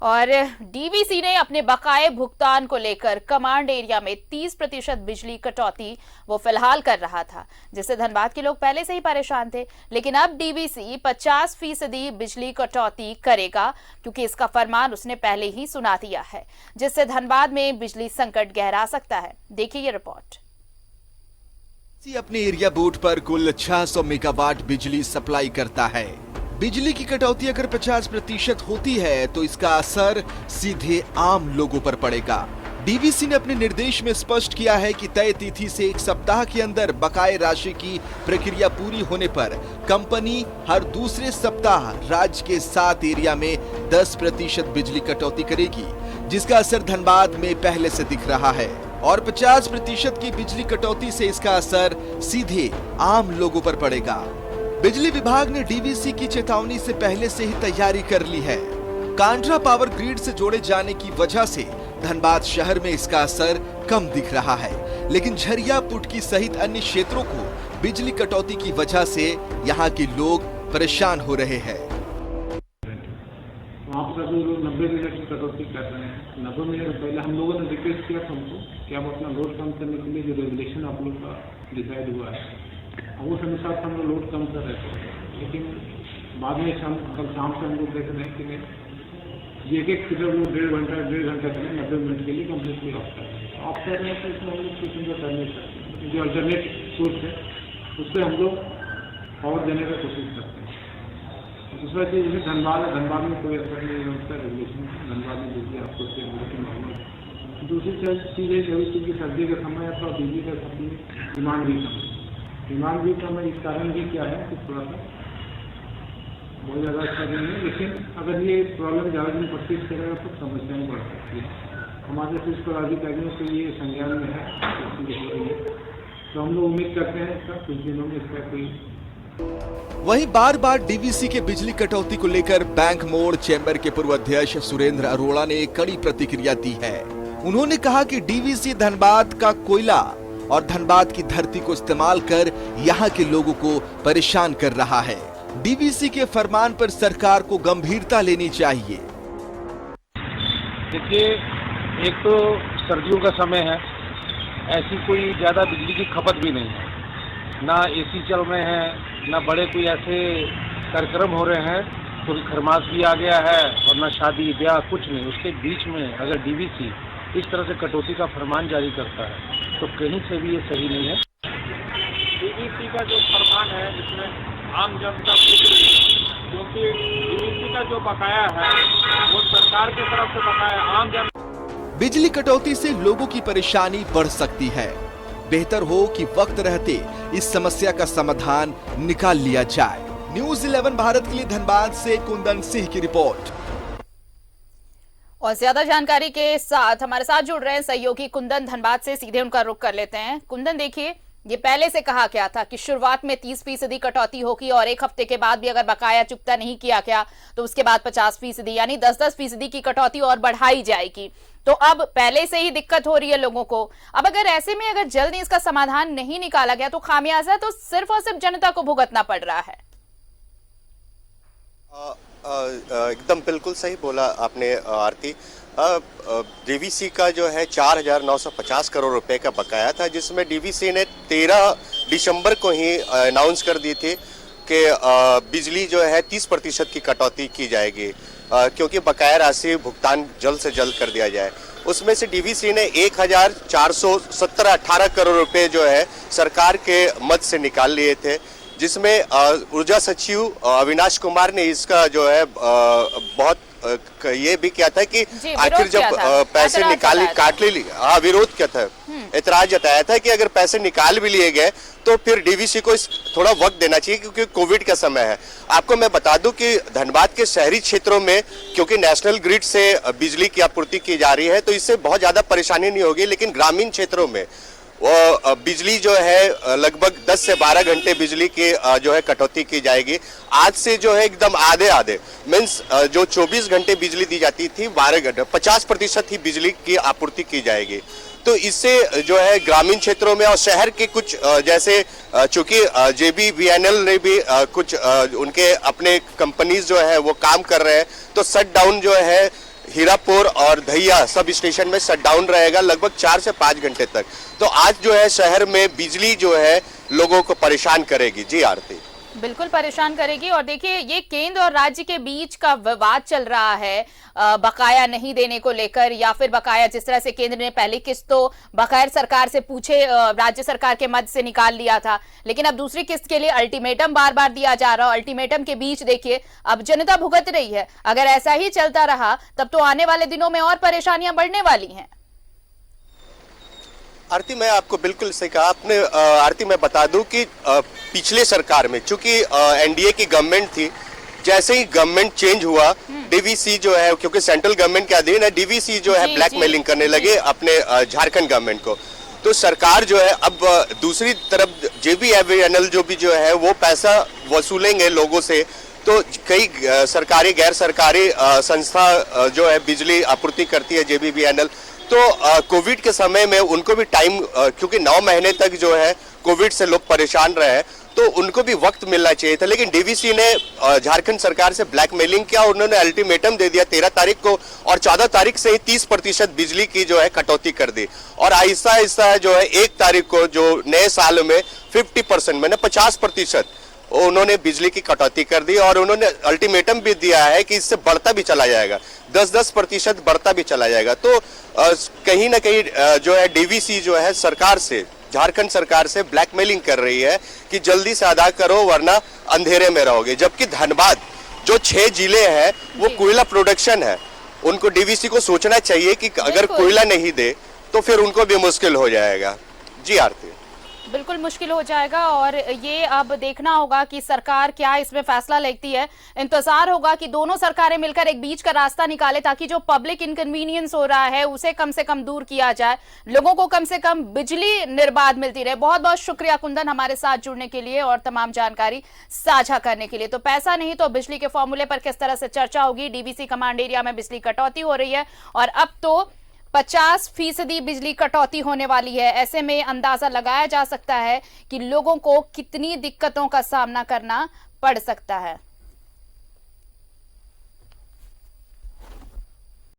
और डीवीसी ने अपने बकाये भुगतान को लेकर कमांड एरिया में 30% बिजली कटौती वो फिलहाल कर रहा था, जिससे धनबाद के लोग पहले से ही परेशान थे। लेकिन अब डीवीसी 50% बिजली कटौती करेगा, क्योंकि इसका फरमान उसने पहले ही सुना दिया है, जिससे धनबाद में बिजली संकट गहरा सकता है। देखिए ये रिपोर्ट। अपने एरिया बोर्ड पर कुल 600 मेगावाट बिजली सप्लाई करता है। बिजली की कटौती अगर 50% होती है तो इसका असर सीधे आम लोगों पर पड़ेगा। डीवीसी ने अपने निर्देश में स्पष्ट किया है कि तय तिथि से 1 सप्ताह के अंदर बकाये राशि की प्रक्रिया पूरी होने पर कंपनी हर दूसरे सप्ताह राज्य के 7 एरिया में 10% बिजली कटौती करेगी, जिसका असर धनबाद में पहले से दिख रहा है। और 50% की बिजली कटौती से इसका असर सीधे आम लोगों पर पड़ेगा। बिजली विभाग ने डीवीसी की चेतावनी से पहले से ही तैयारी कर ली है। कांड्रा पावर ग्रिड से जोड़े जाने की वजह से धनबाद शहर में इसका असर कम दिख रहा है, लेकिन झरिया पुटकी सहित अन्य क्षेत्रों को बिजली कटौती की वजह से यहाँ के लोग परेशान हो रहे हैं। वहाँ पर अभी लोग 90 मिनट की कटौती कर रहे हैं। 90 मिनट पहले हम लोगों ने रिक्वेस्ट किया था हमको कि आप अपना लोड कम करने के लिए जो रेगुलेशन आप लोग का डिसाइड हुआ है, उस अनुसार हम लोग लोड कम कर रहे थे। लेकिन बाद में कल शाम से हम लोग देख रहे हैं कि एक फीडर लोग 1.5 घंटा के लिए 90 मिनट के लिए कम्प्लीटली ऑफ कर रहे हैं। तो इसमें हम लोग कुछ उनका करने सकते, जो अल्टरनेट सोर्स है उस पर हम लोग पावर देने का कोशिश करते हैं। दूसरा चीज़ जैसे धनबाद में कोई असर नहीं होता रेगुलेशन, धनबाद में बिजली आपको मालूम। दूसरी चीज़ है क्योंकि सर्दी का समय है तो बिजली का सप्लाई डिमांड भी कम है। डिमांड भी कम है, इस कारण भी क्या है कि थोड़ा सा बहुत ज़्यादा अच्छा नहीं है। लेकिन अगर ये प्रॉब्लम ज़्यादा दिन परसिस्ट करेगा तो समस्याएं बढ़ सकती है। हमारे से इस पर अधिकारियों से ये संज्ञान में है, तो हम लोग उम्मीद करते हैं इसका कुछ दिनों में इसका कोई। वहीं बार बार डीवीसी के बिजली कटौती को लेकर बैंक मोड़ चैम्बर के पूर्व अध्यक्ष सुरेंद्र अरोड़ा ने एक कड़ी प्रतिक्रिया दी है। उन्होंने कहा कि डीवीसी धनबाद का कोयला और धनबाद की धरती को इस्तेमाल कर यहाँ के लोगों को परेशान कर रहा है। डीवीसी के फरमान पर सरकार को गंभीरता लेनी चाहिए। देखिए, एक तो सर्दियों का समय है, ऐसी कोई ज्यादा बिजली की खपत भी नहीं है, ना एसी चल रहे हैं, ना बड़े कोई ऐसे कार्यक्रम हो रहे हैं, तो खरमास भी आ गया है, और ना शादी ब्याह कुछ नहीं। उसके बीच में अगर डीवीसी इस तरह से कटौती का फरमान जारी करता है तो कहीं से भी ये सही नहीं है। डीवीसी का जो फरमान है इसमें आम जनता क्योंकि डीवीसी का जो बकाया है वो सरकार की तरफ से बकाया आम जनता। बिजली कटौती से लोगों की परेशानी बढ़ सकती है। बेहतर हो कि वक्त रहते इस समस्या का समाधान निकाल लिया जाए। न्यूज़ 11 भारत के लिए धनबाद से कुंदन सिंह की रिपोर्ट। और ज्यादा जानकारी के साथ हमारे साथ जुड़ रहे हैं सहयोगी कुंदन धनबाद से। सीधे उनका रुख कर लेते हैं। कुंदन, देखिए, ये पहले से कहा गया था कि शुरुआत में 30% कटौती होगी और 1 हफ्ते के बाद भी अगर बकाया चुकता नहीं किया गया तो उसके बाद 50%, यानी 10% की कटौती और बढ़ाई जाएगी। तो अब पहले से ही दिक्कत हो रही है लोगों को। अब अगर ऐसे में अगर जल्दी इसका समाधान नहीं निकाला गया तो खामियाजा तो सिर्फ और सिर्फ जनता को भुगतना पड़ रहा है। एकदम बिल्कुल सही बोला आपने आरती। डीवीसी का जो है 4,950 करोड़ रुपए का बकाया था, जिसमें डीवीसी ने 13 दिसंबर को ही अनाउंस कर दी थी कि बिजली जो है 30% की कटौती की जाएगी, क्योंकि बकाया राशि भुगतान जल्द से जल्द कर दिया जाए। उसमें से डीवीसी ने 1,418 करोड़ रुपए जो है सरकार के मद से निकाल लिए थे, जिसमें ऊर्जा सचिव अविनाश कुमार ने इसका जो है बहुत ये भी किया था कि आखिर जब पैसे काट ले विरोध किया था, एतराज जताया था कि अगर पैसे निकाल भी लिए गए तो फिर डीवीसी को थोड़ा वक्त देना चाहिए, क्योंकि कोविड का समय है। आपको मैं बता दूं कि धनबाद के शहरी क्षेत्रों में क्योंकि नेशनल ग्रिड से बिजली की आपूर्ति की जा रही है तो इससे बहुत ज्यादा परेशानी नहीं होगी, लेकिन ग्रामीण क्षेत्रों में वो बिजली जो है लगभग 10 से 12 घंटे बिजली की जो है कटौती की जाएगी। आज से जो है एकदम आधे मीन्स जो 24 घंटे बिजली दी जाती थी 12 घंटे 50% ही बिजली की आपूर्ति की जाएगी। तो इससे जो है ग्रामीण क्षेत्रों में और शहर के कुछ जैसे चूंकि JBVNL ने भी कुछ उनके अपने कंपनीज जो है वो काम कर रहे हैं, तो शट डाउन जो है हीरापुर और धैया सब स्टेशन में शटडाउन रहेगा लगभग 4 से 5 घंटे तक। तो आज जो है शहर में बिजली जो है लोगों को परेशान करेगी। जी आरती, बिल्कुल परेशान करेगी। और देखिए, ये केंद्र और राज्य के बीच का विवाद चल रहा है बकाया नहीं देने को लेकर, या फिर बकाया जिस तरह से केंद्र ने पहली किस्त तो बगैर सरकार से पूछे राज्य सरकार के मद से निकाल लिया था, लेकिन अब दूसरी किस्त के लिए अल्टीमेटम बार बार दिया जा रहा है। अल्टीमेटम के बीच देखिए अब जनता भुगत रही है। अगर ऐसा ही चलता रहा तब तो आने वाले दिनों में और परेशानियां बढ़ने वाली हैं। आरती, मैं आपको बिल्कुल सही कहा आपने। आरती, मैं बता दूं कि पिछले सरकार में चूंकि एनडीए की गवर्नमेंट थी, जैसे ही गवर्नमेंट चेंज हुआ डीवीसी जो है, क्योंकि सेंट्रल गवर्नमेंट के अधीन है, डीवीसी जो है ब्लैकमेलिंग करने लगे अपने झारखंड गवर्नमेंट को। तो सरकार जो है अब दूसरी तरफ जेबीएनएल जो भी जो है वो पैसा वसूलेंगे लोगों से। तो कई सरकारी गैर सरकारी संस्था जो है बिजली आपूर्ति करती है जेबीएनएल, तो कोविड के समय में उनको भी टाइम, क्योंकि 9 महीने तक जो है कोविड से लोग परेशान रहे, तो उनको भी वक्त मिलना चाहिए था। लेकिन डीवीसी ने झारखंड सरकार से ब्लैकमेलिंग किया। उन्होंने अल्टीमेटम दे दिया 13 तारीख को, और 14 तारीख से ही 30% बिजली की जो है कटौती कर दी। और आहिस्ता आहिस्ता जो है 1 तारीख को जो नए साल में 50% मैंने 50% उन्होंने बिजली की कटौती कर दी। और उन्होंने अल्टीमेटम भी दिया है कि इससे बढ़ता भी चला जाएगा, 10-10% बढ़ता भी चला जाएगा। तो कहीं ना कहीं जो है डीवीसी जो है सरकार से, झारखंड सरकार से ब्लैकमेलिंग कर रही है कि जल्दी से अदा करो वरना अंधेरे में रहोगे। जबकि धनबाद जो 6 जिले हैं वो कोयला प्रोडक्शन है, उनको डीवीसी को सोचना चाहिए कि अगर कोयला नहीं दे तो फिर उनको भी मुश्किल हो जाएगा। जी आरती, बिल्कुल मुश्किल हो जाएगा। और ये अब देखना होगा कि सरकार क्या इसमें फैसला लेती है। इंतजार होगा कि दोनों सरकारें मिलकर एक बीच का रास्ता निकाले, ताकि जो पब्लिक इनकन्वीनियंस हो रहा है उसे कम से कम दूर किया जाए, लोगों को कम से कम बिजली निर्बाध मिलती रहे। बहुत बहुत शुक्रिया कुंदन, हमारे साथ जुड़ने के लिए और तमाम जानकारी साझा करने के लिए। तो पैसा नहीं तो बिजली के फॉर्मूले पर किस तरह से चर्चा होगी। डीवीसी कमांड एरिया में बिजली कटौती हो रही है और अब तो 50% बिजली कटौती होने वाली है। ऐसे में अंदाजा लगाया जा सकता है कि लोगों को कितनी दिक्कतों का सामना करना पड़ सकता है।